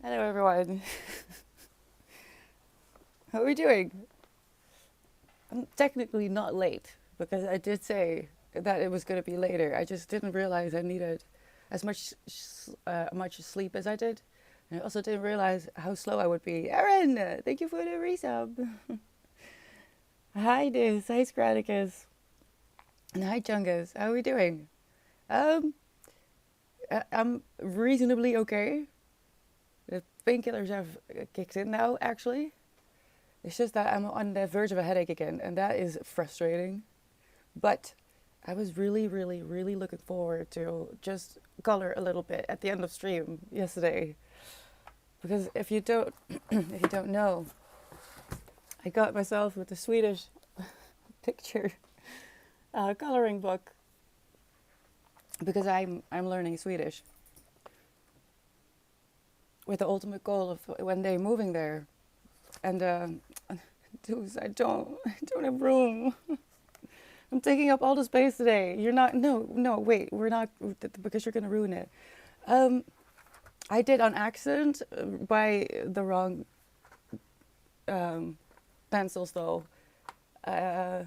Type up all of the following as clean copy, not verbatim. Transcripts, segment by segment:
Hello, everyone. How are we doing? I'm technically not late because I did say that it was going to be later. I just didn't realize I needed as much sleep as I did. And I also didn't realize how slow I would be. Erin, thank you for the resub. Hi, Diz. Hi, Scraticus. And hi, Chungus. How are we doing? Um, I'm reasonably okay. The painkillers have kicked in now, actually. It's just that I'm on the verge of a headache again, and that is frustrating. But I was really, really, really looking forward to just color a little bit at the end of stream yesterday, because if you don't, if you don't know, I got myself with the Swedish picture coloring book because I'm learning Swedish with the ultimate goal of one day moving there, and dudes, I don't have room. I'm taking up all the space today. You're not. No, no. Wait, we're not because you're gonna ruin it. Um, I did on accident buy the wrong um, pencils though. Uh,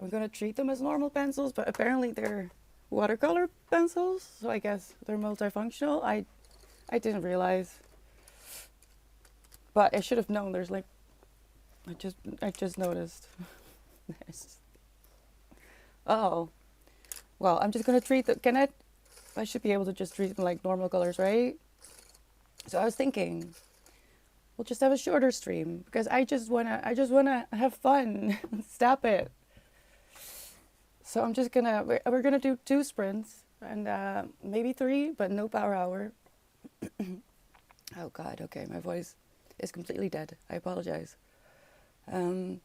I'm gonna treat them as normal pencils, but apparently they're watercolor pencils. So I guess they're multifunctional. I didn't realize, but I should have known. There's like I just noticed. Oh, well, I'm just gonna treat the. Can I should be able to just treat them like normal colors, right? So I was thinking, we'll just have a shorter stream because I just wanna have fun. Stop it. So I'm just gonna we're gonna do 2 sprints and maybe 3, but no power hour. Oh God, okay, my voice is completely dead. I apologize. Um,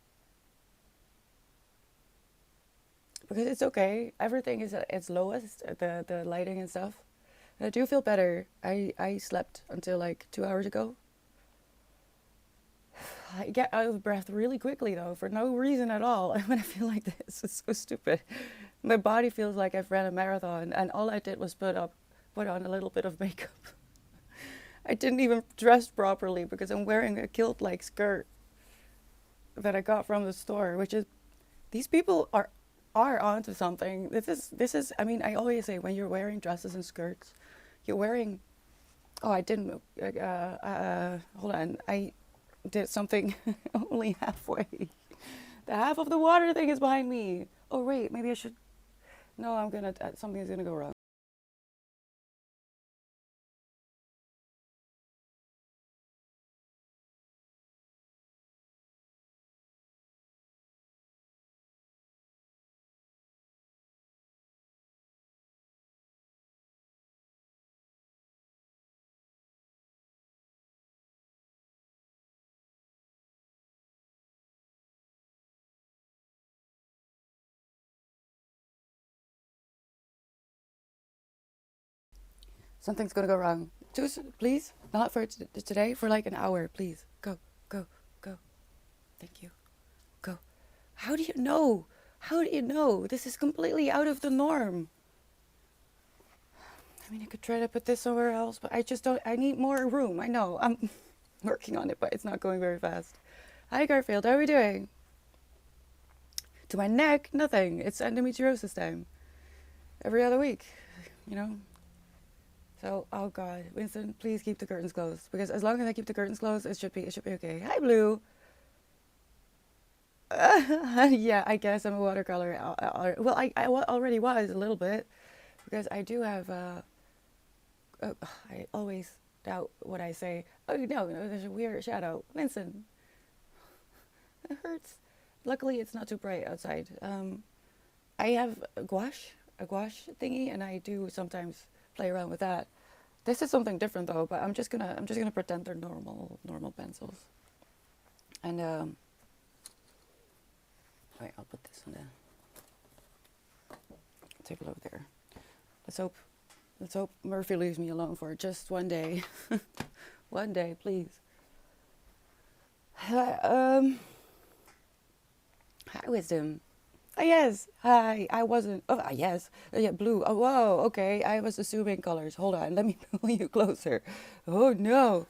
because it's okay. Everything is at its lowest, the lighting and stuff. And I do feel better. I slept until like 2 hours ago. I get out of breath really quickly though, for no reason at all. When I feel like this, it's so stupid. My body feels like I've ran a marathon, and all I did was put on a little bit of makeup. I didn't even dress properly because I'm wearing a kilt-like skirt that I got from the store, which is these people are onto something. This is. I mean, I always say when you're wearing dresses and skirts, you're wearing. Oh, I didn't. Hold on. I did something only halfway. The half of the water thing is behind me. Oh wait, maybe I should. No, I'm gonna. Something's gonna go wrong. Something's gonna go wrong. Just please, not for today. For like an hour, please. Go, go, go. Thank you. Go. How do you know? How do you know? This is completely out of the norm. I mean, I could try to put this somewhere else, but I just don't. I need more room. I know. I'm working on it, but it's not going very fast. Hi, Garfield. How are we doing? To my neck, nothing. It's endometriosis time. Every other week, you know? So, oh God, Winston, please keep the curtains closed. Because as long as I keep the curtains closed, it should be okay. Hi, Blue. Yeah, I guess I'm a watercolor. Well, already was a little bit because I do have. I always doubt what I say. Oh no, no, there's a weird shadow. Winston, it hurts. Luckily, it's not too bright outside. I have a gouache thingy, and I do sometimes play around with that. This is something different though, but I'm just gonna pretend they're normal pencils. And wait, I'll put this on the table over there. Let's hope let's hope Murphy leaves me alone for just one day. One day, please. Um, Hi, Wisdom. Yes. I wasn't. Oh, yes. Yeah, blue. Oh, whoa. Okay. I was assuming colors. Hold on. Let me pull you closer. Oh no.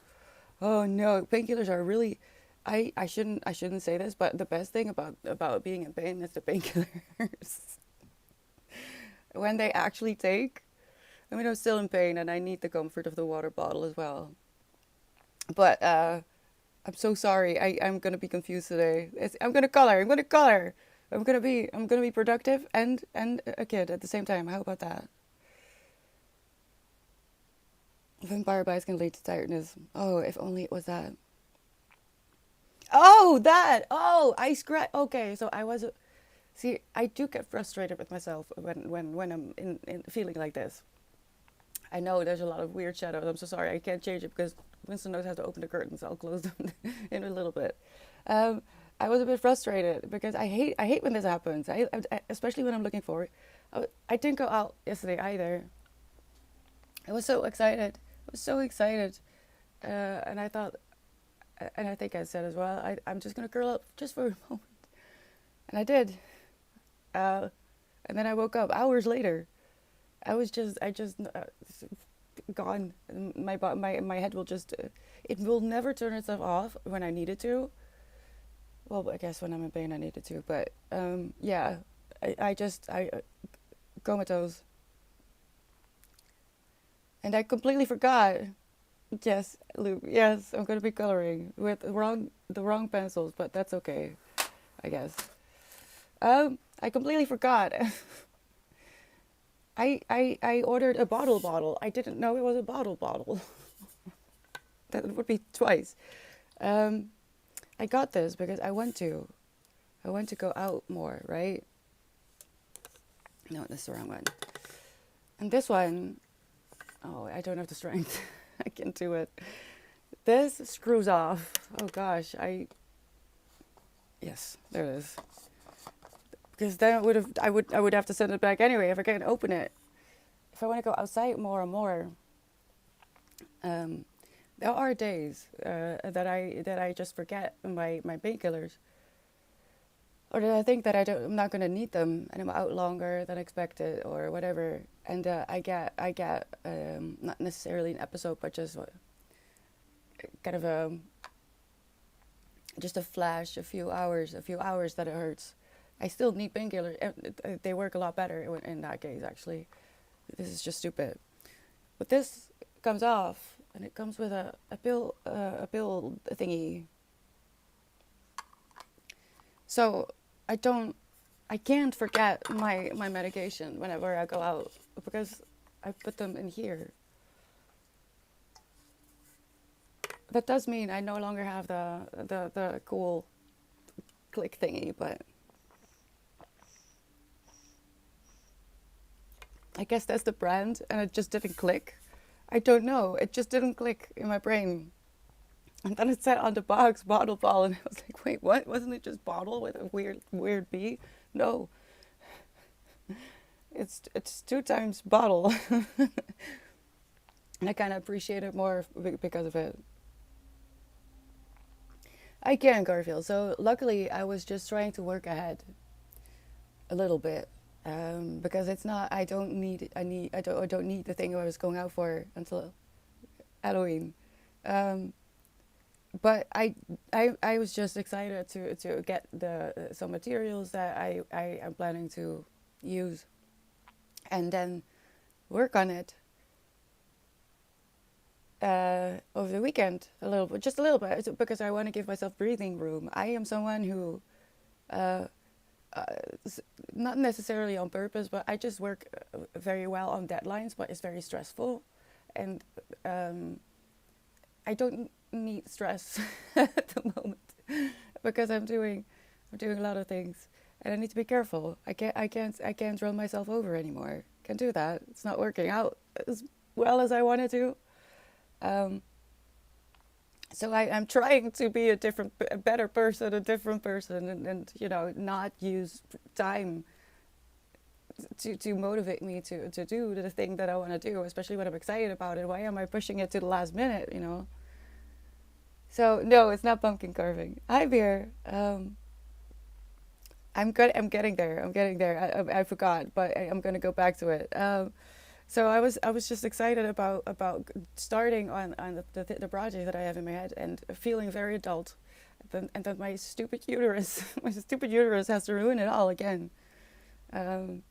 Oh no. Painkillers are really. I shouldn't say this, but the best thing about being in pain is the painkillers. When they actually take. I mean, I'm still in pain, and I need the comfort of the water bottle as well. But I'm so sorry. I'm gonna be confused today. I'm gonna color. I'm gonna color. I'm gonna be productive and a kid at the same time. How about that? Vampire bites can lead to tiredness. Oh, if only it was that. Oh, that. Oh, I scratch. Okay, so I was. See, I do get frustrated with myself when I'm in feeling like this. I know there's a lot of weird shadows. I'm so sorry. I can't change it because Winston knows how to open the curtains. I'll close them in a little bit. Um, I was a bit frustrated because I hate when this happens. Especially when I'm looking forward. I didn't go out yesterday either. I was so excited. I was so excited, and I thought, and I think I said as well, I'm just gonna curl up just for a moment, and I did. Uh, and then I woke up hours later. I just gone. My head will just it will never turn itself off when I need it to. Well, I guess when I'm in pain I need it to, but yeah, I comatose, and I completely forgot. Yes, Luke. Yes, I'm gonna be coloring with the wrong pencils, but that's okay, I guess. I completely forgot. I ordered a bottle. I didn't know it was a bottle. That would be twice. Um, I got this because I want to go out more, right? No, this is the wrong one. And this one, oh, I don't have the strength. I can't do it. This screws off. Oh gosh, yes, there it is. Because then I would have to send it back anyway if I can't open it. If I want to go outside more and more, um, there are days that I just forget my painkillers, or that I think that I'm not gonna need them, and I'm out longer than expected, or whatever. And I get not necessarily an episode, but just kind of just a flash, a few hours that it hurts. I still need painkillers. They work a lot better in that case, actually. This is just stupid. But this comes off, and it comes with a pill thingy. So I don't, I can't forget my medication whenever I go out because I put them in here. That does mean I no longer have the cool click thingy, but I guess that's the brand, and it just didn't click. I don't know. It just didn't click in my brain. And then it said on the box bottle ball, and I was like, wait, what? Wasn't it just bottle with a weird B? No, it's two times bottle, and I kind of appreciate it more because of it. I can, Garfield. So luckily, I was just trying to work ahead a little bit, because it's not. I don't need. I don't need the thing I was going out for until Halloween. Um, but I was just excited to get some materials that I am planning to use, and then work on it over the weekend a little bit, just a little bit, because I want to give myself breathing room. I am someone who, uh, uh, not necessarily on purpose, but I just work very well on deadlines, but it's very stressful, and um, I don't need stress at the moment because I'm doing a lot of things, and I need to be careful. I can't run myself over anymore. Can't do that. It's not working out as well as I wanted to. Um, so I'm trying to be a better person, a different person, and not use time to motivate me to do the thing that I want to do, especially when I'm excited about it. Why am I pushing it to the last minute? So no, it's not pumpkin carving. Hi, Beer. I'm good. I'm getting there. I'm getting there. I forgot, but I'm gonna go back to it. So I was just excited about starting on the project that I have in my head and feeling very adult, and then my stupid uterus my stupid uterus has to ruin it all again. Um,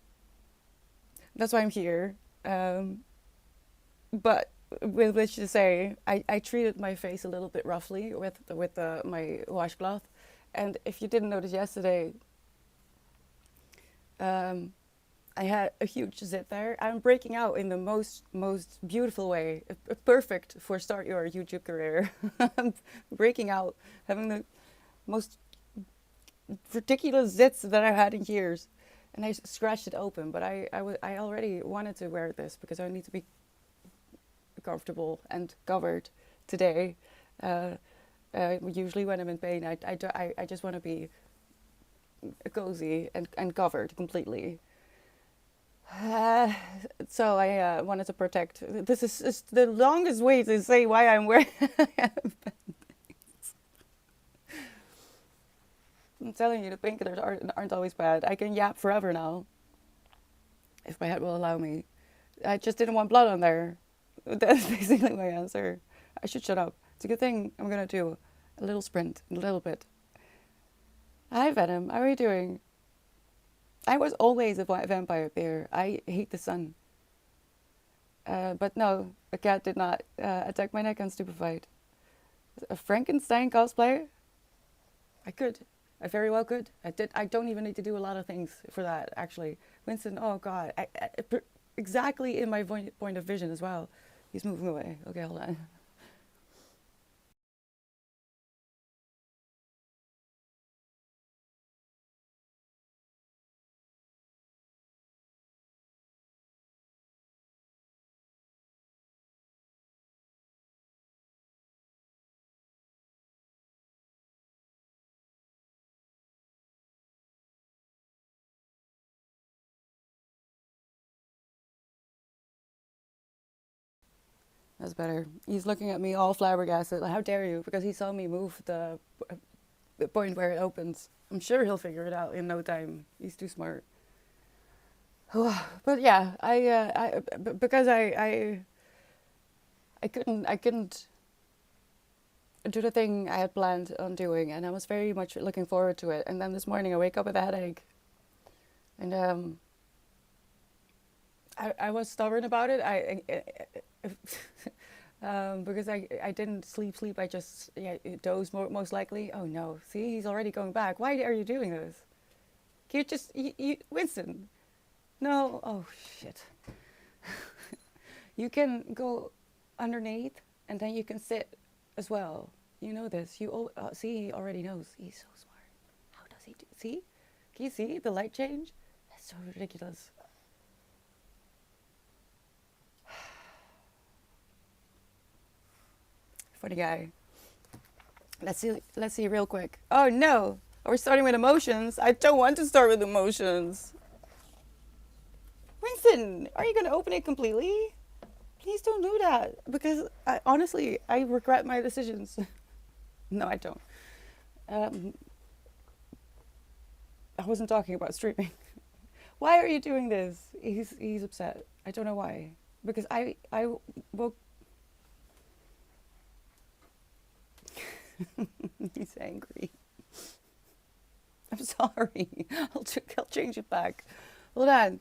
that's why I'm here. Um, but with which to say, I treated my face a little bit roughly with my washcloth, and if you didn't notice yesterday, um, I had a huge zit there. I'm breaking out in the most beautiful way, perfect for start your YouTube career. I'm breaking out, having the most ridiculous zits that I've had in years, and I scratched it open. But I already wanted to wear this because I need to be comfortable and covered today. Uh, Usually when I'm in pain, I just want to be cozy and covered completely. Uh, so I wanted to protect. This is the longest way to say why I'm wearing. I'm telling you, the painkillers aren't always bad. I can yap forever now, if my head will allow me. I just didn't want blood on there. That's basically my answer. I should shut up. It's a good thing I'm gonna do a little sprint in a little bit. Hi, Venom. How are you doing? I was always a vampire bear. I hate the sun. But no, a cat did not attack my neck unstupefied. A Frankenstein cosplay? I could. I very well could. I did. I don't even need to do a lot of things for that, actually. Winston, oh God. Exactly in my point of vision as well. He's moving away. Okay, hold on. That's better. He's looking at me all flabbergasted. Like, how dare you? Because he saw me move the point where it opens. I'm sure he'll figure it out in no time. He's too smart. But yeah, because I couldn't do the thing I had planned on doing, and I was very much looking forward to it. And then this morning I wake up with a headache, and I was stubborn about it. Because I didn't sleep. I just dozed most likely. Oh no! See, he's already going back. Why are you doing this? Can you just Winston? No. Oh shit! You can go underneath, and then you can sit as well. You know this. See, he already knows. He's so smart. How does he do? See? Can you see the light change? That's so ridiculous. Funny guy. Let's see. Let's see real quick. Oh no! Are we starting with emotions? I don't want to start with emotions. Winston, are you gonna open it completely? Please don't do that because honestly, I regret my decisions. No, I don't. Um, I wasn't talking about streaming. Why are you doing this? He's upset. I don't know why. Because I woke. He's angry. I'm sorry. I'll change it back. Hold on.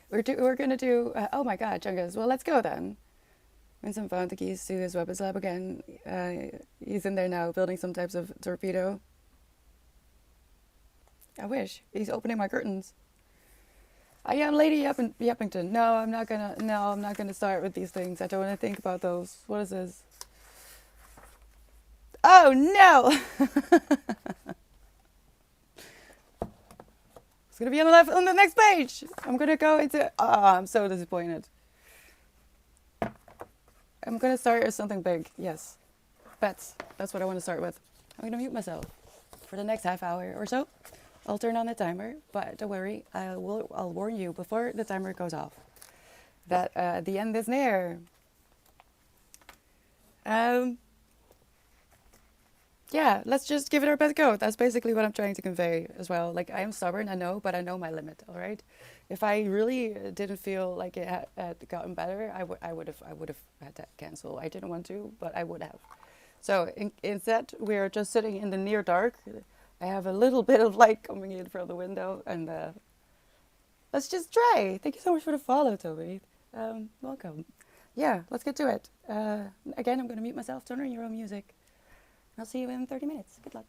We're gonna do. Oh my God, Chungus. Well, let's go then. Winston found the keys to his weapons lab again. He's in there now, building some types of torpedo. I wish he's opening my curtains. I am Lady Yappington. No, I'm not gonna. No, I'm not gonna start with these things. I don't want to think about those. What is this? Oh no! It's gonna be on the next page. I'm gonna go into. I'm so disappointed. I'm gonna start with something big. Yes, pets. That's what I want to start with. I'm gonna mute myself for the next half hour or so. I'll turn on the timer, but don't worry. I'll warn you before the timer goes off that the end is near. Um, Yeah, let's just give it our best go. That's basically what I'm trying to convey as well. Like, I am stubborn, I know, but I know my limit, all right? If I really didn't feel like it had gotten better, I would have had to cancel. I didn't want to, but I would have. So instead, we're just sitting in the near dark. I have a little bit of light coming in from the window, and let's just try. Thank you so much for the follow, Toby. Welcome. Yeah, let's get to it. Again, I'm going to mute myself, turn on your own music. I'll see you in 30 minutes. Good luck.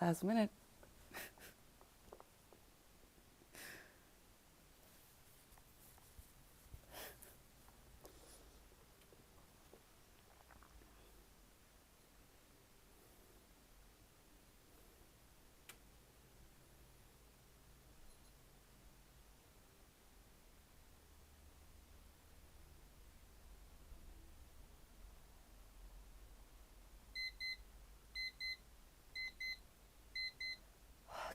Last minute.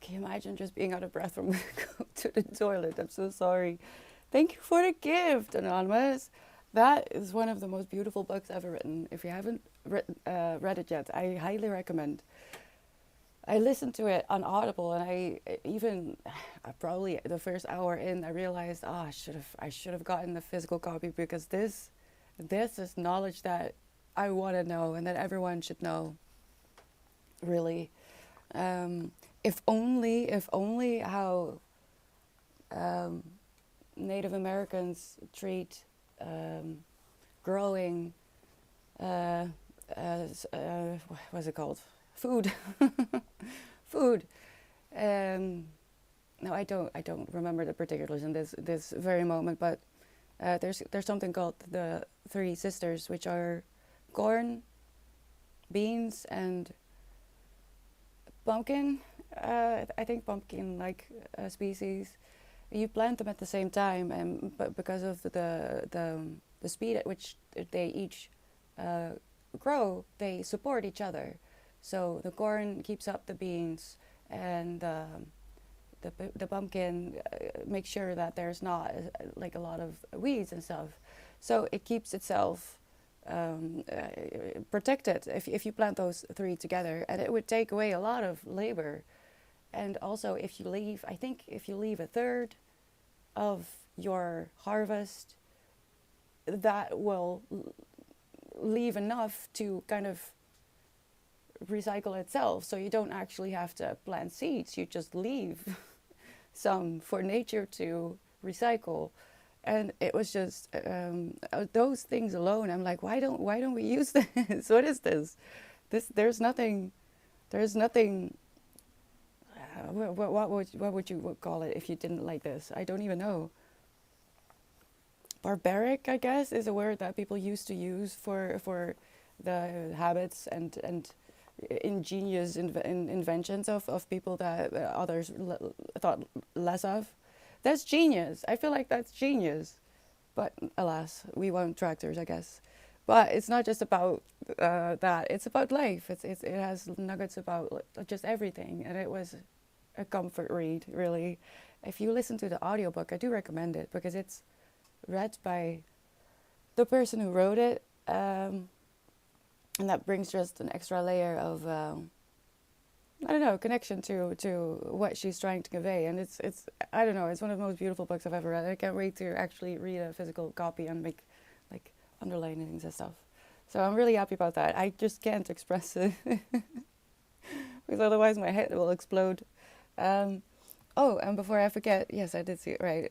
Can you imagine just being out of breath from going to the toilet? I'm so sorry. Thank you for the gift, Anonymous. That is one of the most beautiful books ever written. If you haven't read it yet, I highly recommend. I listened to it on Audible, and I even probably the first hour in, I realized, oh, I should have gotten the physical copy because this is knowledge that I want to know and that everyone should know. Really, if only how um, Native Americans treat growing what's it called? Food. Food. Um, no, I don't remember the particulars in this very moment, but there's something called the Three Sisters, which are corn, beans, and pumpkin. I think pumpkin like species. You plant them at the same time, and but because of the speed at which they each uh, grow, they support each other. So the corn keeps up the beans, and the pumpkin makes sure that there's not like a lot of weeds and stuff. So it keeps itself protected if you plant those three together, and it would take away a lot of labor. And also, I think if you leave a third of your harvest, that will leave enough to kind of recycle itself. So you don't actually have to plant seeds, you just leave some for nature to recycle. And it was just those things alone. I'm like, why don't we use this? What is this? There's nothing. What would you call it if you didn't like this? I don't even know. Barbaric, I guess, is a word that people used to use for the habits and ingenious inventions of people that others thought less of. That's genius. I feel like that's genius. But alas, we want tractors, I guess. But it's not just about that. It's about life. It has nuggets about just everything, and it was a comfort read, really. If you listen to the audiobook, I do recommend it because it's read by the person who wrote it, and that brings just an extra layer of I don't know, connection to what she's trying to convey. And it's I don't know, it's one of the most beautiful books I've ever read. I can't wait to actually read a physical copy and make like underlinings and stuff. So I'm really happy about that. I just can't express it because otherwise my head will explode. Um, oh, and before I forget, yes, I did see it right.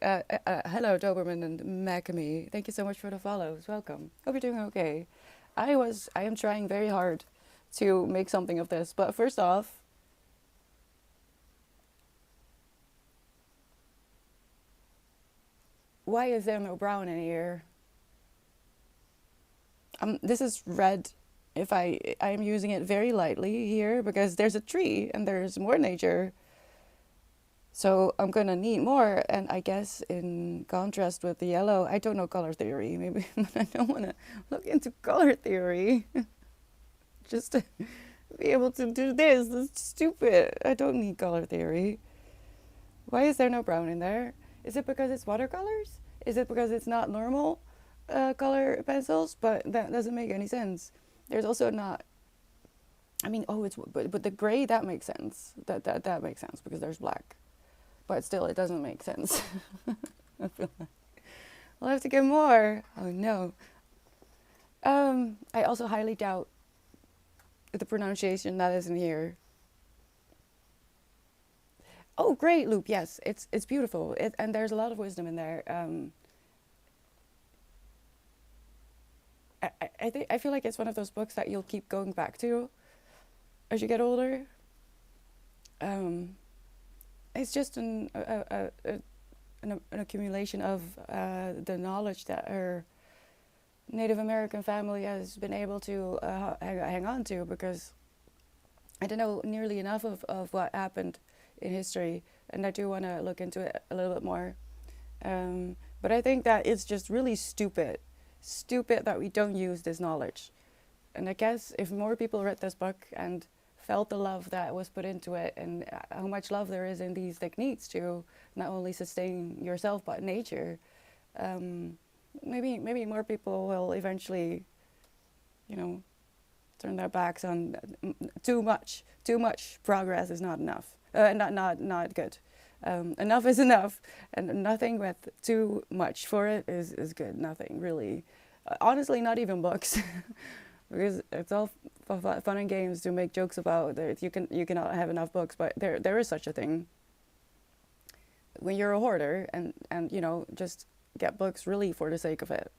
Hello, Doberman and Macamee. Thank you so much for the follows. Welcome. Hope you're doing okay. I am trying very hard to make something of this. But first off, why is there no brown in here? This is red. If I am using it very lightly here because there's a tree and there's more nature. So I'm gonna need more, and I guess in contrast with the yellow, I don't know color theory. Maybe I don't want to look into color theory just to be able to do this. That's stupid. I don't need color theory. Why is there no brown in there? Is it because it's watercolors? Is it because it's not normal color pencils? But that doesn't make any sense. There's also not. I mean, oh, it's but the gray that makes sense. That makes sense because there's black. But still, it doesn't make sense. I feel like I'll have to get more. Oh no. I also highly doubt the pronunciation that is in here. Oh, great, Loop. Yes, it's beautiful. And there's a lot of wisdom in there. I feel like it's one of those books that you'll keep going back to as you get older. um, it's just an accumulation of the knowledge that her Native American family has been able to hang on to, because I don't know nearly enough of what happened in history, and I do want to look into it a little bit more. But I think that it's just really stupid that we don't use this knowledge. And I guess if more people read this book and felt the love that was put into it, and how much love there is in these techniques to not only sustain yourself but nature, maybe more people will eventually, you know, turn their backs on too much. Too much progress is not enough. Not good. Enough is enough, and nothing with too much for it is good. Nothing really. Honestly, not even books, because it's all fun and games to make jokes about that you cannot have enough books, but there is such a thing. When you're a hoarder and you know, just get books really for the sake of it,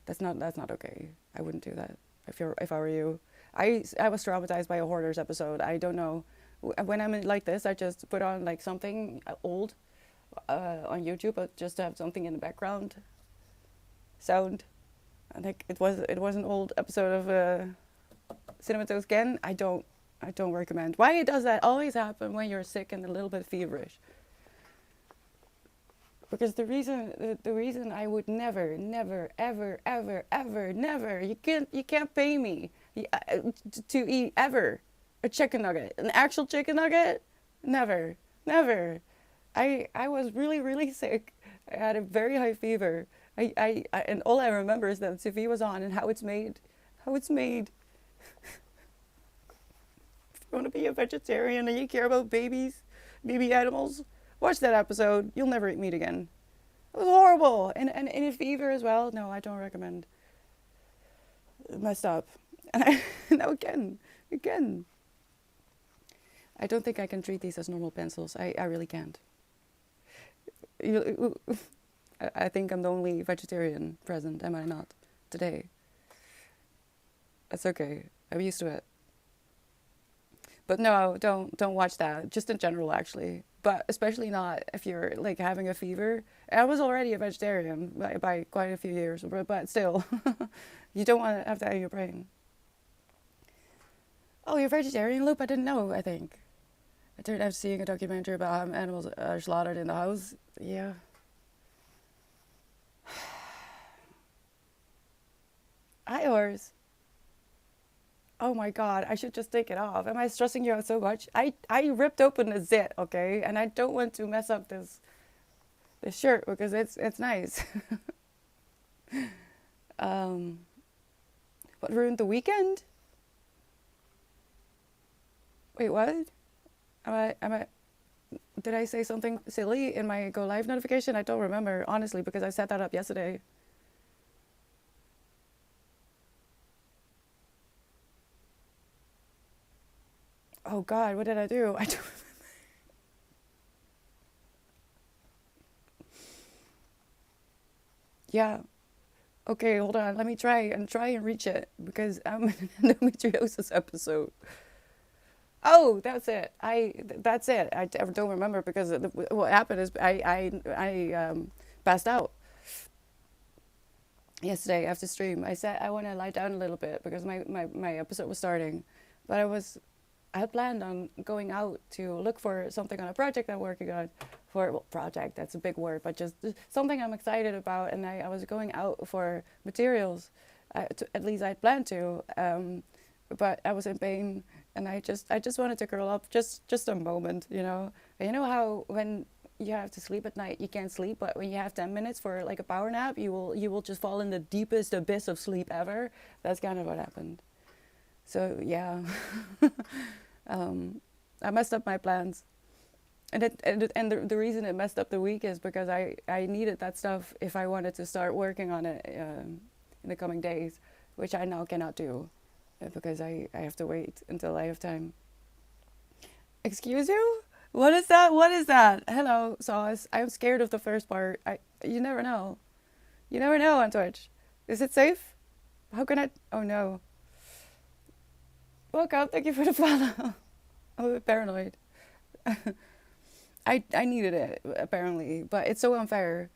that's not okay. I wouldn't do that if I were you. I was traumatized by a hoarders episode. I don't know. When I'm like this, I just put on like something old on YouTube, but just to have something in the background sound. I think it was an old episode of Cinema Toast Again. I don't recommend. Why does that always happen when you're sick and a little bit feverish? Because the reason I would never ever you can't pay me to eat ever a chicken nugget, an actual chicken nugget, never. I was really sick. I had a very high fever. I and all I remember is that TV was on and how it's made. If you want to be a vegetarian and you care about baby animals, watch that episode. You'll never eat meat again. It was horrible. And in a fever as well. No, I don't recommend. Messed up. And now again. I don't think I can treat these as normal pencils. I really can't. I think I'm the only vegetarian present, am I not? Today. That's okay. I'm used to it. But no, don't watch that. Just in general, actually. But especially not if you're like having a fever. I was already a vegetarian by quite a few years, but still, you don't want to have that in your brain. Oh, you're vegetarian, Loop? I didn't know, I think. I turned out seeing a documentary about how animals are slaughtered in the house. Yeah. Hi, horse. Oh my god, I should just take it off. Am I stressing you out so much? I ripped open the zit, okay? And I don't want to mess up this shirt because it's nice. What ruined the weekend? Wait, what? Am I did I say something silly in my go live notification? I don't remember, honestly, because I set that up yesterday. Oh god, what did I do? I don't remember. Yeah. Okay, hold on. Let me try and reach it because I'm in an endometriosis episode. Oh, that's it. I don't remember because what happened is I passed out yesterday after stream. I said I want to lie down a little bit because my episode was starting, but I had planned on going out to look for something on a project I'm working on. Project, that's a big word, but just something I'm excited about, and I was going out for materials, at least I'd planned to, but I was in pain, and I just wanted to curl up just a moment, you know. And you know how when you have to sleep at night, you can't sleep, but when you have 10 minutes for like a power nap, you will just fall in the deepest abyss of sleep ever. That's kind of what happened. So yeah, I messed up my plans. And the reason it messed up the week is because I needed that stuff if I wanted to start working on it in the coming days, which I now cannot do because I have to wait until I have time. Excuse you? What is that? What is that? Hello, Sauce. I'm scared of the first part. You never know. You never know on Twitch. Is it safe? How can I? Oh no. Welcome. Thank you for the follow. I'm a bit paranoid. I needed it apparently, but it's so unfair.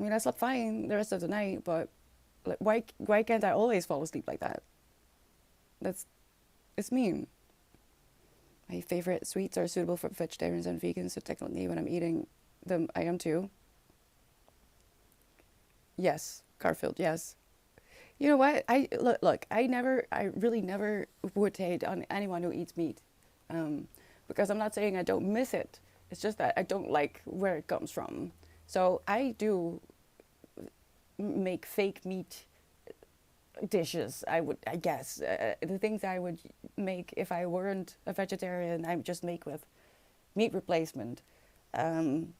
I mean, I slept fine the rest of the night, but like, why can't I always fall asleep like that? That's it's mean. My favorite sweets are suitable for vegetarians and vegans, so technically when I'm eating them, I am too. Yes, Garfield. Yes. You know what? Look. I really never would hate on anyone who eats meat, um, because I'm not saying I don't miss it. It's just that I don't like where it comes from. So I do make fake meat dishes. I guess, the things I would make if I weren't a vegetarian, I would just make with meat replacement. Um,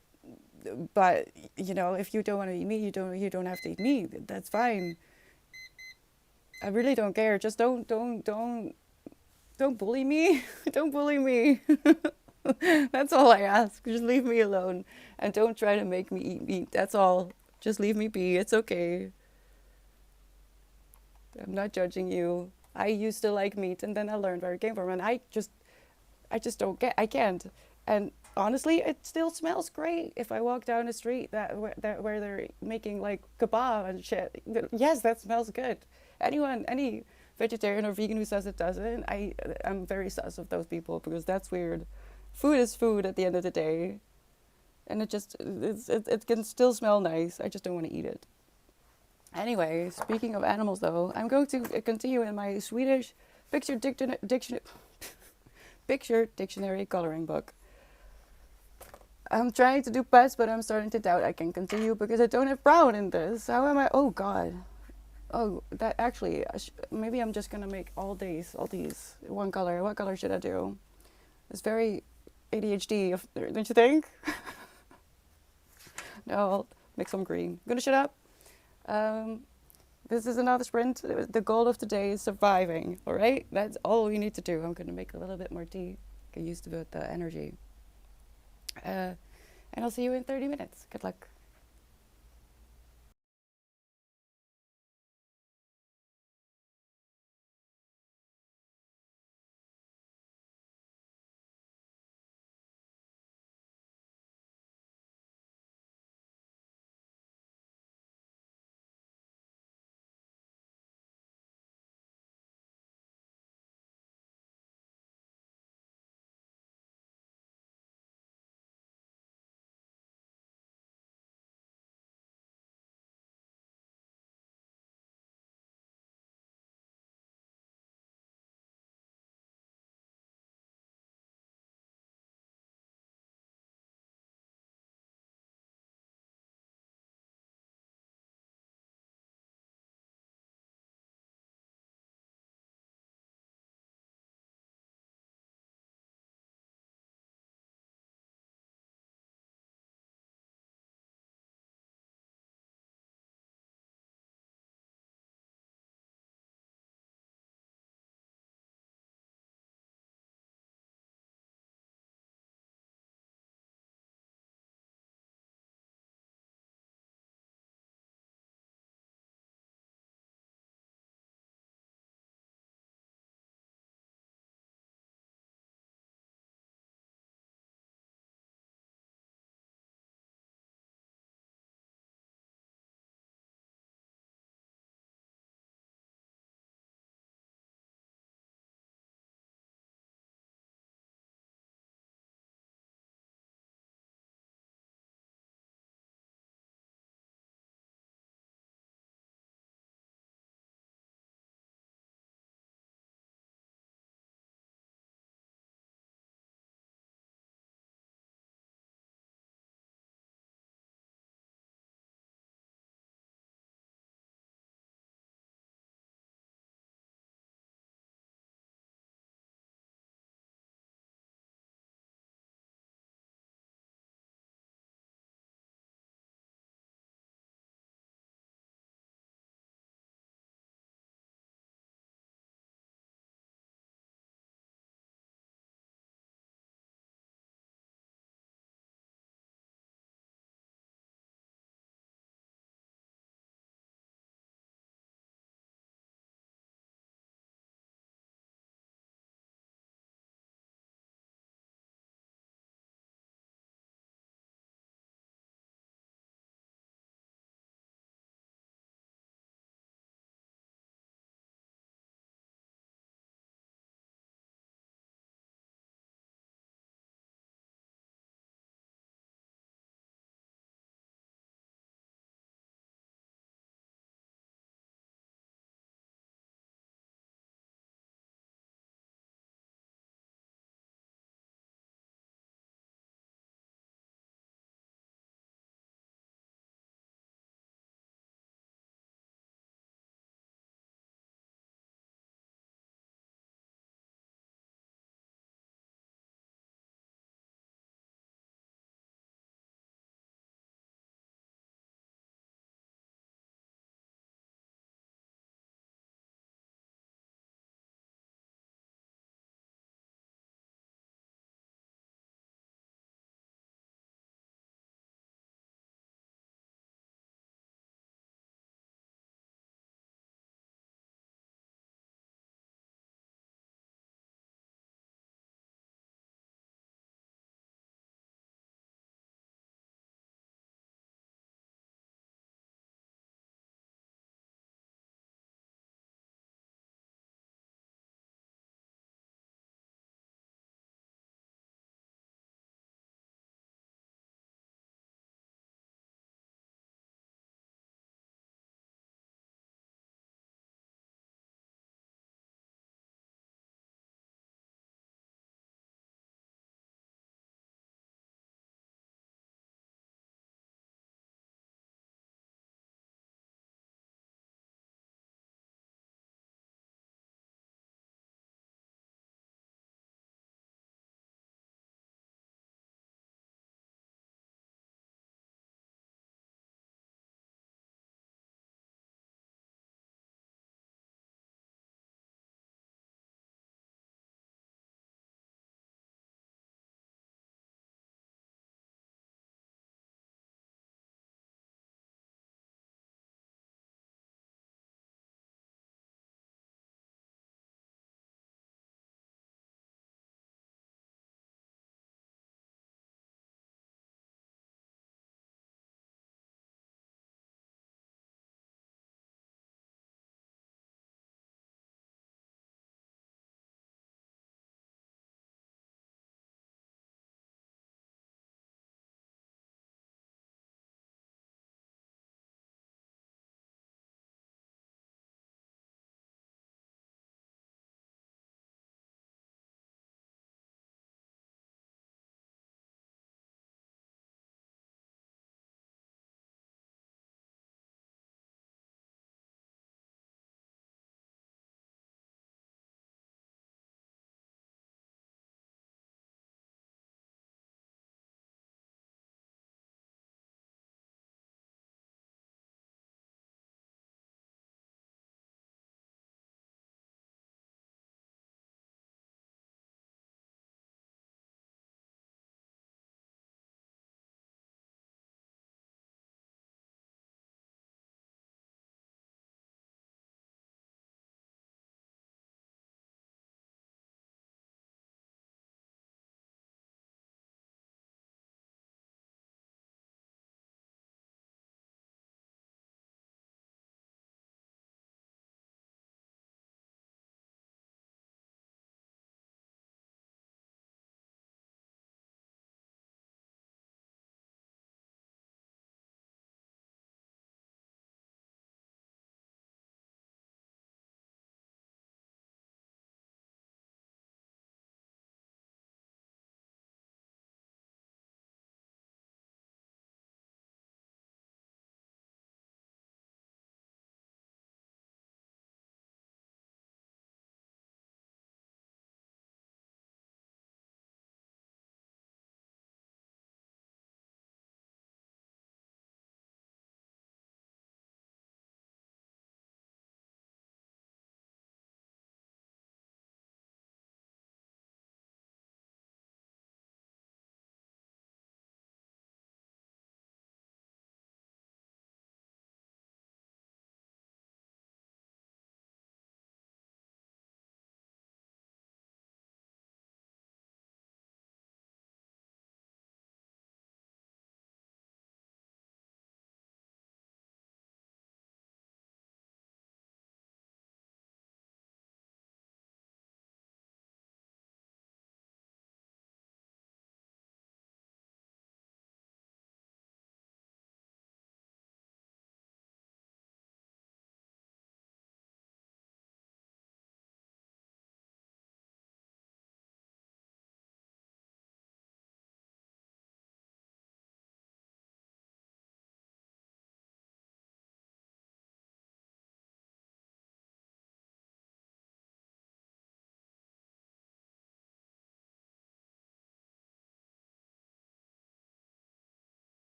but if you don't want to eat meat, you don't have to eat meat. That's fine. I really don't care. Just don't bully me. Don't bully me. That's all I ask. Just leave me alone and don't try to make me eat meat. That's all. Just leave me be. It's okay. I'm not judging you. I used to like meat and then I learned where it came from and I just don't get. I can't. And honestly, it still smells great if I walk down the street where they're making like kebab and shit. Yes, that smells good. Any vegetarian or vegan who says it doesn't, I'm very sus of those people because that's weird. Food is food at the end of the day, and it can still smell nice. I just don't want to eat it. Anyway, speaking of animals, though, I'm going to continue in my Swedish picture picture dictionary coloring book. I'm trying to do pets, but I'm starting to doubt I can continue because I don't have brown in this. How am I? Oh God. Oh, that actually, maybe I'm just gonna make all these one color. What color should I do? It's very ADHD, don't you think? No, I'll make some green. I'm gonna shut up. Um, this is another sprint. The goal of today is surviving. All right, that's all you need to do. I'm gonna make a little bit more tea. Get used to the energy. Uh, and I'll see you in 30 minutes. Good luck.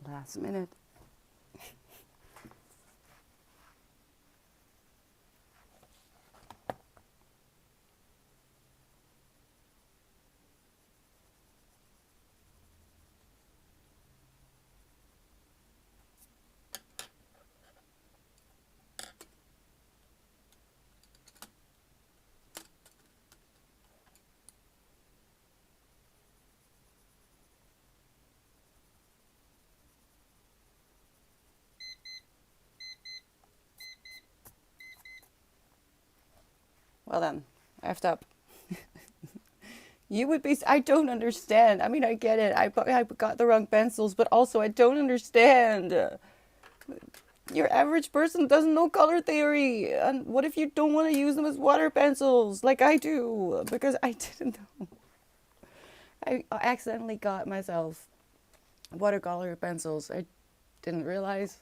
last minute. Well then, effed up. You would be. I don't understand. I mean, I get it. I got the wrong pencils, but also I don't understand. Your average person doesn't know color theory. And what if you don't want to use them as water pencils, like I do? Because I didn't know. I accidentally got myself watercolor pencils. I didn't realize.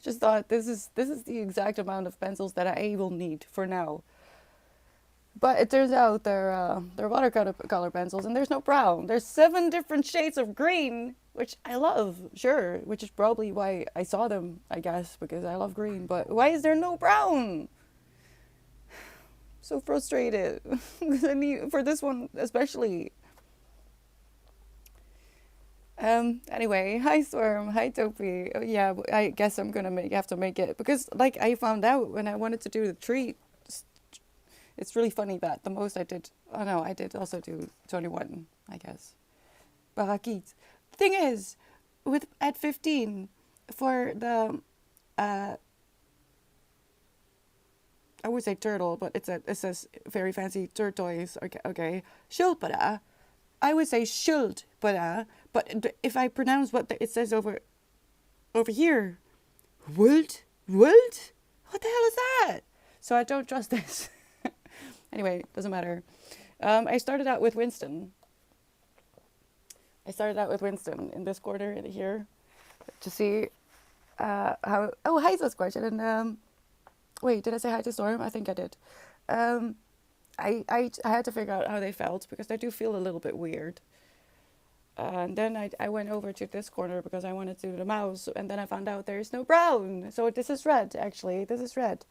Just thought this is the exact amount of pencils that I will need for now. But it turns out they're watercolor pencils, and there's no brown. There's 7 different shades of green, which I love, sure, which is probably why I saw them, I guess, because I love green. But why is there no brown? So frustrated. I need, for this one especially. Anyway, hi Storm, hi Topi. Oh, yeah, I guess I'm gonna have to make it, because like I found out when I wanted to do the treat. It's really funny that the most I did, oh no, I did also do 21, I guess. Barakit. The thing is, at 15, for the, I would say turtle, but it says very fancy tortoise, okay. Shulpada. I would say schuldpada, but if I pronounce what it says over here, Wuld? What the hell is that? So I don't trust this. Anyway, doesn't matter. I started out with Winston. In this corner here to see how. Oh, hi, Sasquatch. And wait, did I say hi to Storm? I think I did. I had to figure out how they felt, because they do feel a little bit weird. And then I went over to this corner because I wanted to do the mouse, and then I found out there's no brown. So this is red, actually. This is red.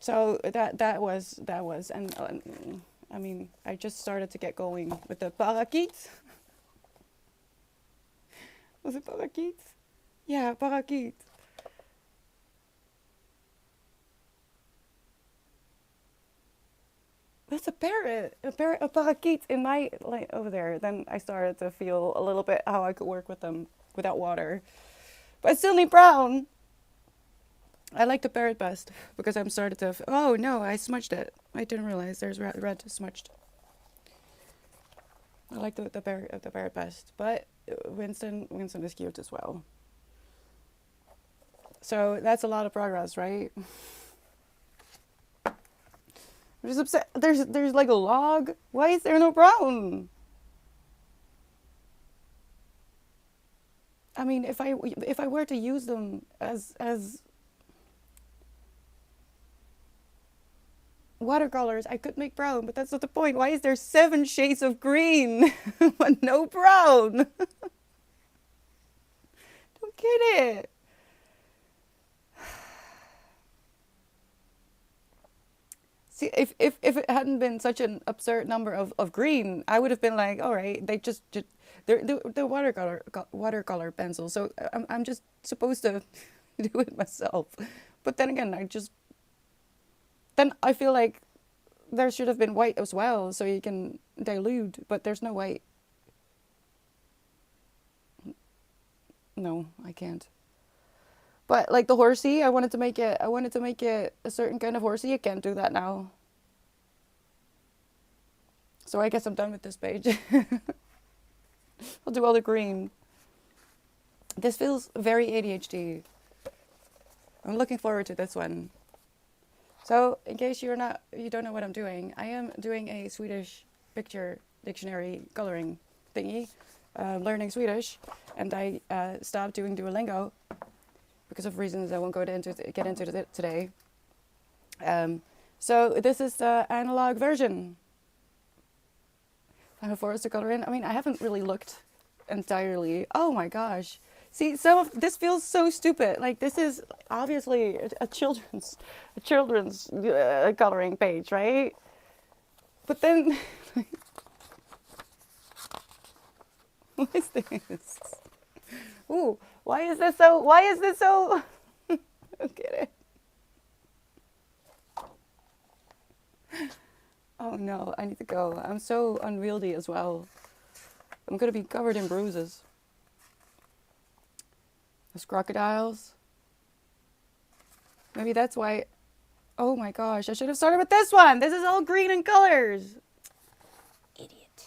So that was, and I mean, I just started to get going with the parakeets. Was it parakeets? Yeah, parakeets. That's a parrot, a parakeet in my, like, over there. Then I started to feel a little bit how I could work with them without water. But I still need brown. I like the parrot best, because I'm started to, oh no, I smudged it. I didn't realize there's red smudged. I like the parrot best, but Winston is cute as well. So that's a lot of progress, right? I'm just upset. There's like a log. Why is there no brown? I mean, if I were to use them as watercolors, I could make brown, but that's not the point. Why is there 7 shades of green but no brown? Don't get it. See, if it hadn't been such an absurd number of green, I would have been like, all right, they're watercolor pencils, so I'm just supposed to do it myself. But then again, then I feel like there should have been white as well, so you can dilute, but there's no white. No, I can't. But like the horsey, I wanted to make it a certain kind of horsey. I can't do that now. So I guess I'm done with this page. I'll do all the green. This feels very ADHD. I'm looking forward to this one. So, in case you don't know what I'm doing, I am doing a Swedish picture dictionary coloring thingy, learning Swedish, and I stopped doing Duolingo because of reasons I won't get into today. So this is the analog version. I have forest to color in. I mean, I haven't really looked entirely. Oh my gosh. See, some of this feels so stupid. Like this is obviously a children's coloring page, right? But then, what is this? Ooh, why is this so? Why is this so? I don't get it. Oh no, I need to go. I'm so unwieldy as well. I'm gonna be covered in bruises. Those crocodiles. Maybe that's why. Oh my gosh, I should have started with this one. This is all green in colors. Idiot.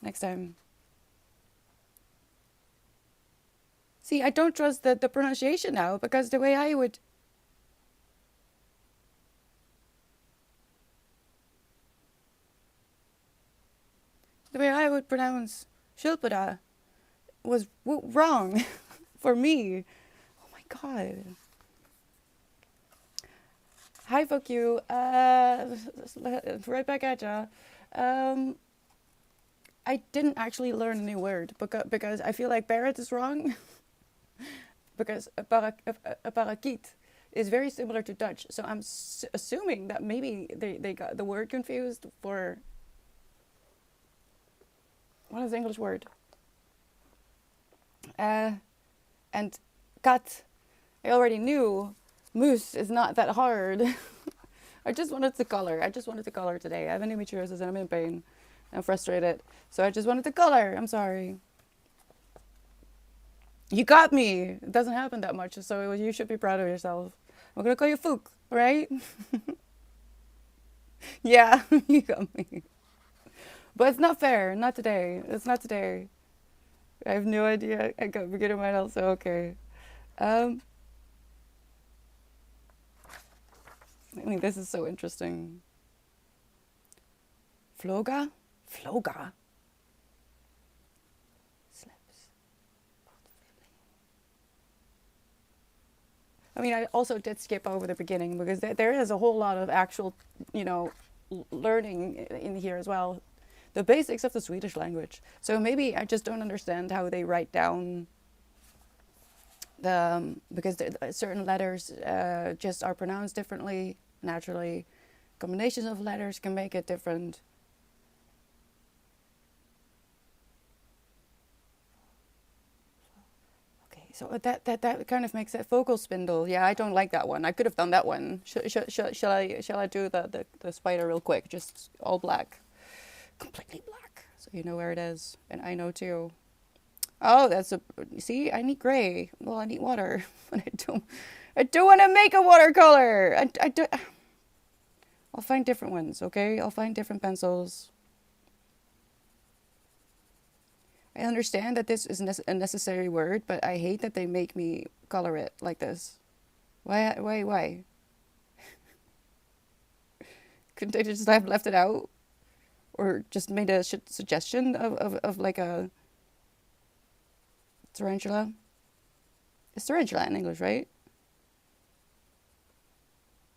Next time. See, I don't trust the pronunciation now because the way I would. The way I would pronounce Shilpada was wrong for me. Oh my god. Hi, fuck you. Right back at ya. I didn't actually learn a new word because I feel like parrot is wrong. Because a parakeet is very similar to Dutch. So I'm assuming that maybe they got the word confused for... What is the English word? And kat, I already knew. Moose is not that hard. I just wanted to color. I just wanted to color today. I have endometriosis and I'm in pain. I'm frustrated. So I just wanted to color. I'm sorry. You got me. It doesn't happen that much, so you should be proud of yourself. I'm gonna call you Fook, right? Yeah, you got me. But it's not fair. Not today. It's not today. I have no idea. I got beginner mind also. Okay. I mean, this is so interesting. Floga? Floga? Slips. I mean, I also did skip over the beginning because there is a whole lot of actual, learning in here as well. The basics of the Swedish language. So maybe I just don't understand how they write down because certain letters just are pronounced differently, naturally. Combinations of letters can make it different. Okay, so that kind of makes it focal spindle. Yeah, I don't like that one. I could have done that one. Shall I do the spider real quick? Just all black. Completely black, so you know where it is, and I know too. Oh, see, I need gray. Well, I need water, but I don't want to make a watercolor. I do. I'll find different ones, okay? I'll find different pencils. I understand that this is a necessary word, but I hate that they make me color it like this. Why? Couldn't they just have left it out? Or just made a suggestion of like a tarantula? It's tarantula in English, right?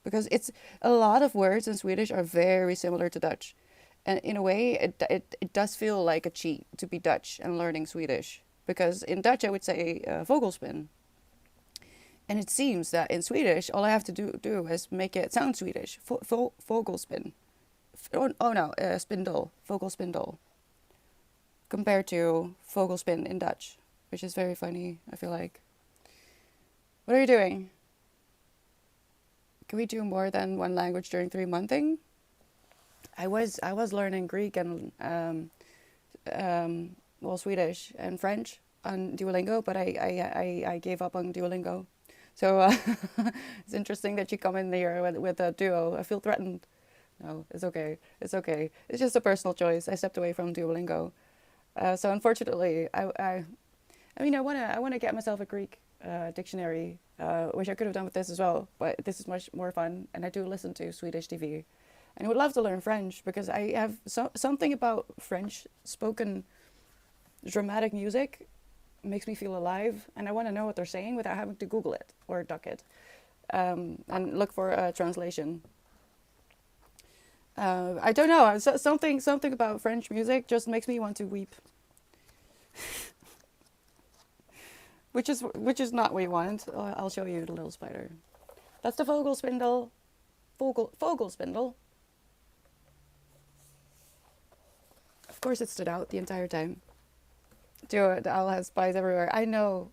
Because it's a lot of words in Swedish are very similar to Dutch. And in a way, it does feel like a cheat to be Dutch and learning Swedish. Because in Dutch, I would say vogelspin. And it seems that in Swedish, all I have to do is make it sound Swedish. Vogelspin. Oh no, spindle, vogelspindle, compared to vogelspin in Dutch, which is very funny, I feel like. What are you doing? Can we do more than one language during 3-monthing? I was learning Greek and Swedish and French on Duolingo, but I gave up on Duolingo. So it's interesting that you come in here with a duo. I feel threatened. No, it's okay. It's okay. It's just a personal choice. I stepped away from Duolingo. So unfortunately, I wanna get myself a Greek dictionary, which I could have done with this as well. But this is much more fun, and I do listen to Swedish TV, and I would love to learn French because I have something about French spoken dramatic music makes me feel alive, and I want to know what they're saying without having to Google it or duck it, and look for a translation. I don't know. Something about French music just makes me want to weep. which is not what you want. I'll show you the little spider. That's the Vogel spindle. Vogel spindle. Of course, it stood out the entire time. Dude, the owl has spies everywhere. I know,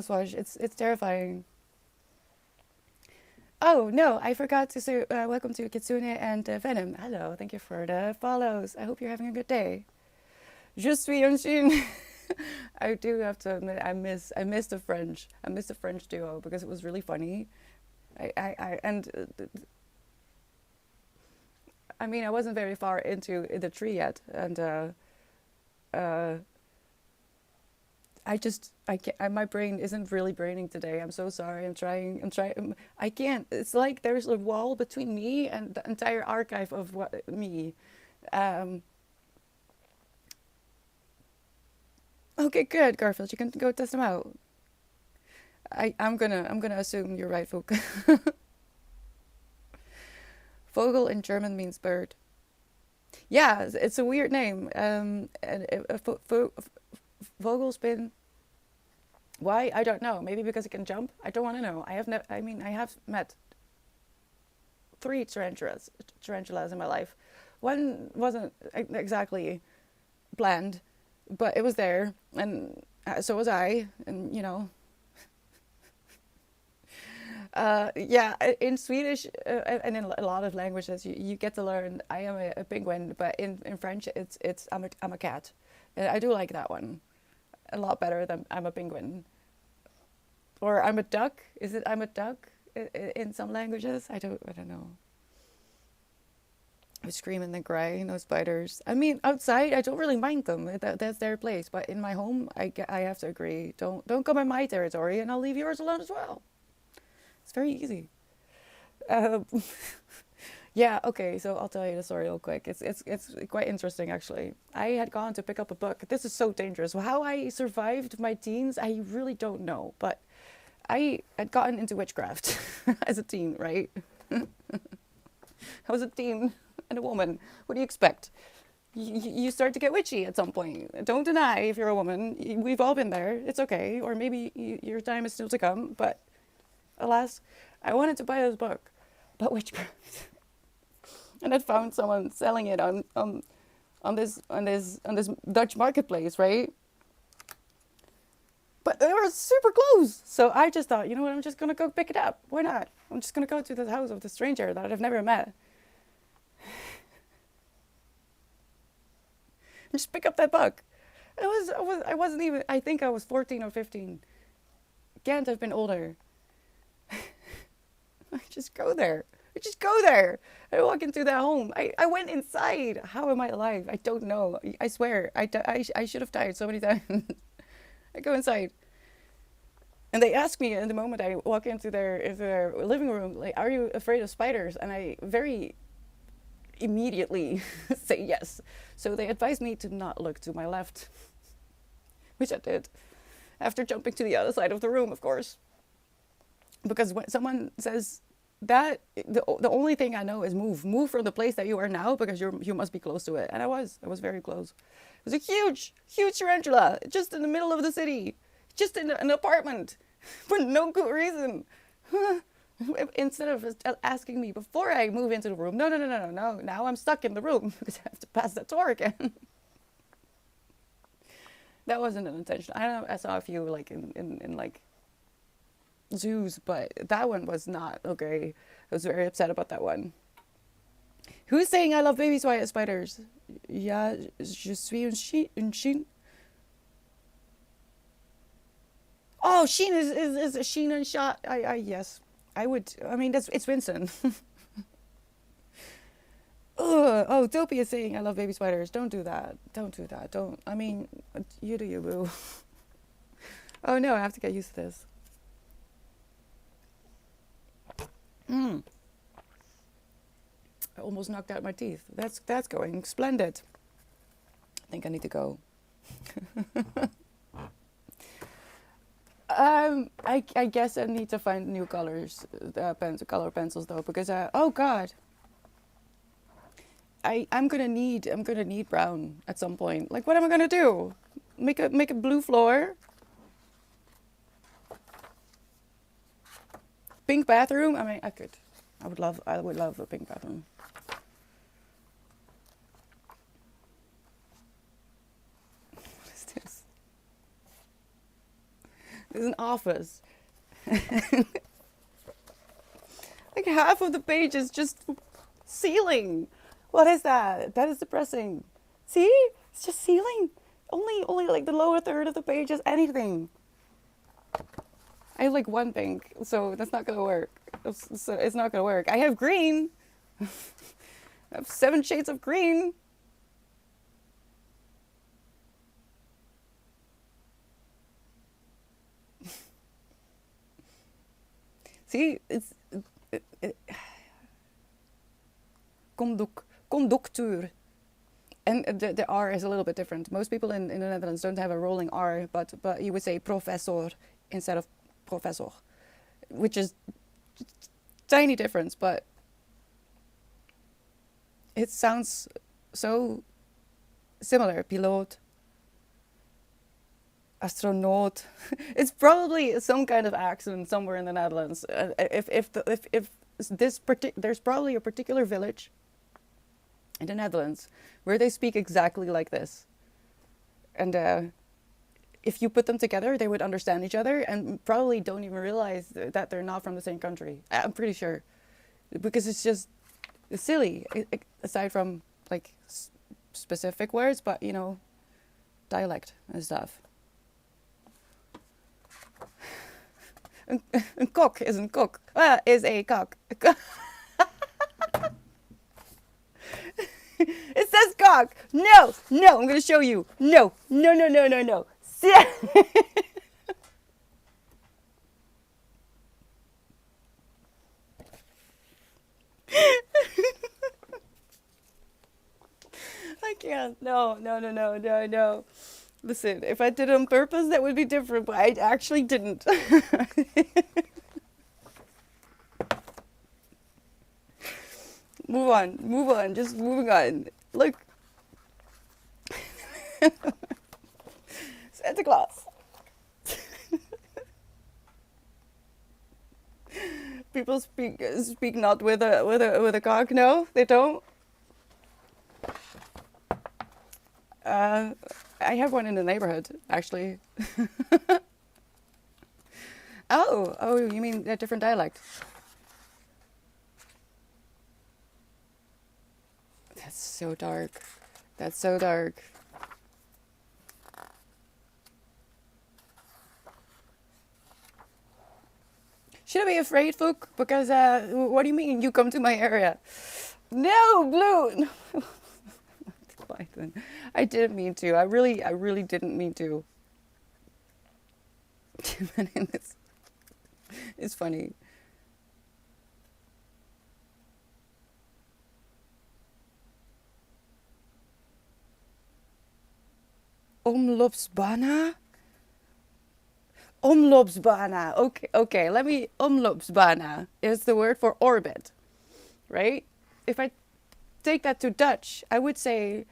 Swash. It's terrifying. Oh no, I forgot to say welcome to Kitsune and Venom. Hello, thank you for the follows. I hope you're having a good day. Je suis un chien. I do have to admit, I miss the French. I miss the French duo because it was really funny. I mean, I wasn't very far into the tree yet, and uh, I can't, my brain isn't really braining today. I'm so sorry. I'm trying. I can't. It's like there's a wall between me and the entire archive of what me. Um, okay, good, Garfield. You can go test them out. I'm gonna assume you're right, Folk. Vogel in German means bird. Yeah, it's a weird name. And Vogelspin. Why? I don't know. Maybe because it can jump. I don't want to know. I have no. I mean, I have met three tarantulas in my life. One wasn't exactly planned, but it was there, and so was I. And yeah, in Swedish and in a lot of languages, you get to learn I am a penguin, but in French, it's I'm a cat. And I do like that one a lot better than I'm a penguin. Or I'm a duck. Is it I'm a duck in some languages? I don't know. I scream in the gray, no spiders. I mean, outside, I don't really mind them. That's their place. But in my home, I have to agree. Don't come in my territory, and I'll leave yours alone as well. It's very easy. Um, yeah, okay, so I'll tell you the story real quick. It's quite interesting actually. I had gone to pick up a book. This is so dangerous. How I survived my teens, I really don't know. But I had gotten into witchcraft as a teen, right? I was a teen and a woman. What do you expect? You start to get witchy at some point. Don't deny if you're a woman. We've all been there. It's okay. Or maybe your time is still to come. But alas, I wanted to buy this book about witchcraft, and I found someone selling it on this Dutch marketplace, right? But they were super close, so I just thought, you know what? I'm just gonna go pick it up. Why not? I'm just gonna go to the house of the stranger that I've never met, and just pick up that book. I wasn't even. I think I was 14 or 15. Can't have been older. I just go there. I just go there. I walk into that home. I went inside. How am I alive? I don't know. I swear. I should have died so many times. I go inside. And they ask me in the moment I walk into their living room, like, are you afraid of spiders? And I very immediately say yes. So they advised me to not look to my left, which I did. After jumping to the other side of the room, of course. Because when someone says that, the only thing I know is move from the place that you are now, because you must be close to it. And I was very close. It was a huge tarantula just in the middle of the city, just in an apartment for no good reason. Instead of asking me before I move into the room, no, now I'm stuck in the room because I have to pass that door again. That wasn't an intention. I saw a few like in like zoos, but that one was not okay. I was very upset about that one. Who's saying I love baby spiders? Yeah, je suis une chien. Oh, Sheen is a Sheen and shot. I yes, I would. I mean, it's Vincent. Ugh. Oh, Dopey is saying I love baby spiders. Don't do that. Don't do that. Don't. I mean, you do you, boo. Oh no, I have to get used to this. Mm. I almost knocked out my teeth. That's going splendid. I think I need to go. I guess I need to find new colors, color pencils though, because oh god, I'm gonna need brown at some point. Like, what am I gonna do? make a blue floor. Pink bathroom. I mean, I could. I would love a pink bathroom. What is this? This is an office. Like half of the page is just ceiling. What is that? That is depressing. See? It's just ceiling. Only like the lower third of the page is anything. I have like one pink, so that's not gonna work. It's not gonna work. I have green. I have 7 shades of green. See, it's conducteur. And the R is a little bit different. Most people in the Netherlands don't have a rolling R, but you would say professor instead of professor, which is tiny difference, but it sounds so similar. Piloot, astronaut. It's probably some kind of accent somewhere in the Netherlands. There's probably a particular village in the Netherlands where they speak exactly like this, and if you put them together, they would understand each other and probably don't even realize that they're not from the same country. I'm pretty sure, because it's just silly. Aside from like specific words, but you know, dialect and stuff. Een kok is een kok. Is a cock. It says cock. No, I'm gonna show you. No. I can't. No. Listen, if I did it on purpose, that would be different, but I actually didn't. Move on, just moving on. Look. Santa Claus. People speak not with a cock. No, they don't. I have one in the neighborhood, actually. Oh, you mean a different dialect? That's so dark. Should I be afraid, Fook? Because, what do you mean you come to my area? No, Blue! No. Python. I didn't mean to. I really didn't mean to. It's funny. Omloopsbana? Omloopsbana. Okay. Let me. Omloopsbana is the word for orbit, right? If I take that to Dutch, I would say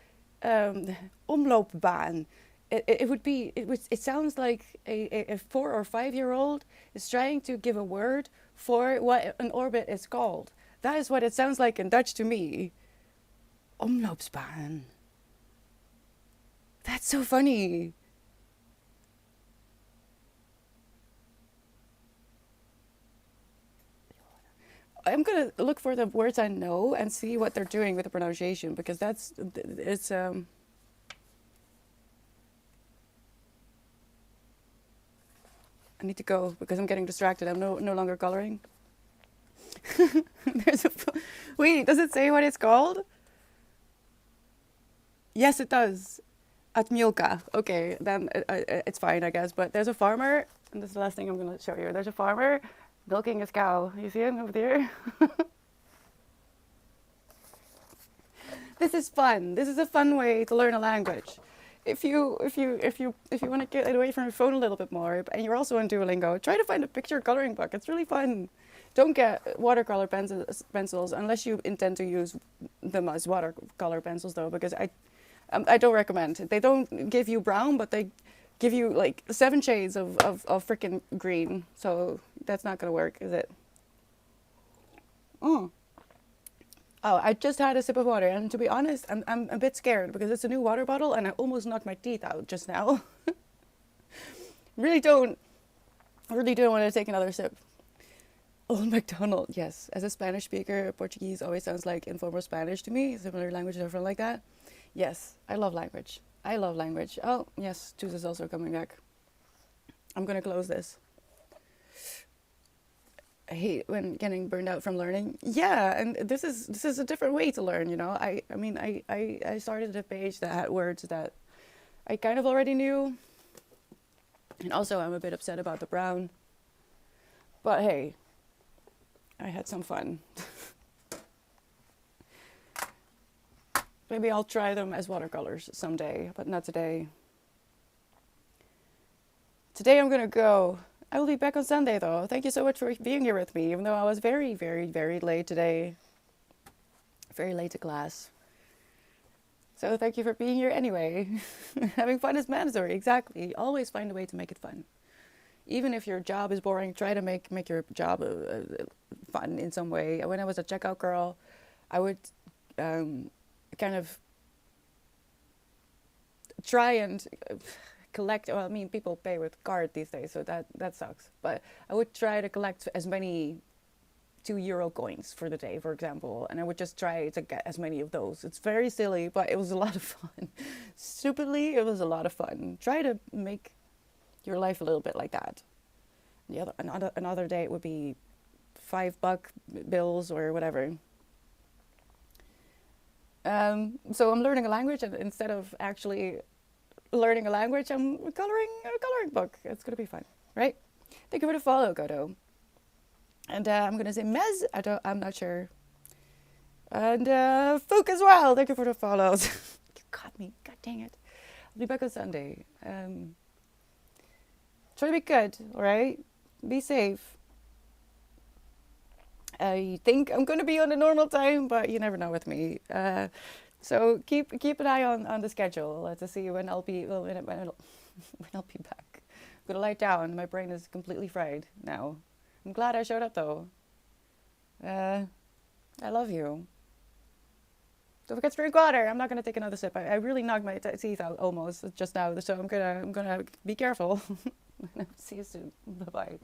omloopbaan. It sounds like a 4 or 5 year old is trying to give a word for what an orbit is called. That is what it sounds like in Dutch to me. Omloopsbaan. That's so funny. I'm gonna look for the words I know and see what they're doing with the pronunciation, because it's I need to go because I'm getting distracted. I'm no longer coloring. Wait, does it say what it's called? Yes, it does. Atmilka. Okay, then it's fine, I guess. But there's a farmer, and this is the last thing I'm going to show you. There's a farmer milking his cow. You see him over there? This is fun. This is a fun way to learn a language. If you want to get away from your phone a little bit more, and you're also on Duolingo, try to find a picture coloring book. It's really fun. Don't get watercolor pencils unless you intend to use them as watercolor pencils, though, because I don't recommend. They don't give you brown, but they give you like 7 shades of freaking green. So that's not gonna work, is it? Mm. Oh, I just had a sip of water, and to be honest, I'm a bit scared because it's a new water bottle, and I almost knocked my teeth out just now. really don't, really don't want to take another sip. Old MacDonald, yes. As a Spanish speaker, Portuguese always sounds like informal Spanish to me. Similar languages are from like that. Yes, I love language. I love language. Oh, yes, juice is also coming back. I'm gonna close this. I hate when getting burned out from learning. Yeah, and this is a different way to learn, you know. I mean I started a page that had words that I kind of already knew. And also I'm a bit upset about the brown. But hey, I had some fun. Maybe I'll try them as watercolors someday, but not today. Today I'm gonna go. I will be back on Sunday though. Thank you so much for being here with me, even though I was very, very, very late today. Very late to class. So thank you for being here anyway. Having fun is mandatory, exactly. Always find a way to make it fun. Even if your job is boring, try to make your job fun in some way. When I was a checkout girl, I would kind of try and collect. Well, I mean, people pay with card these days, so that sucks. But I would try to collect as many €2 coins for the day, for example, and I would just try to get as many of those. It's very silly, but it was a lot of fun. Stupidly, it was a lot of fun. Try to make your life a little bit like that. The other another day it would be $5 bills or whatever. So I'm learning a language, and instead of actually learning a language, I'm coloring a coloring book. It's gonna be fun, right? Thank you for the follow, Godo. And I'm gonna say Mez. I'm not sure. And Fook as well. Thank you for the follows. You got me. God dang it. I'll be back on Sunday. Try to be good, all right? Be safe. I think I'm gonna be on the normal time, but you never know with me. So keep an eye on the schedule to see when I'll be when I'll be back. I'm gonna lie down. My brain is completely fried now. I'm glad I showed up though. I love you. Don't forget to drink water. I'm not gonna take another sip. I really knocked my teeth out almost just now, so I'm gonna be careful. See you soon. Bye bye.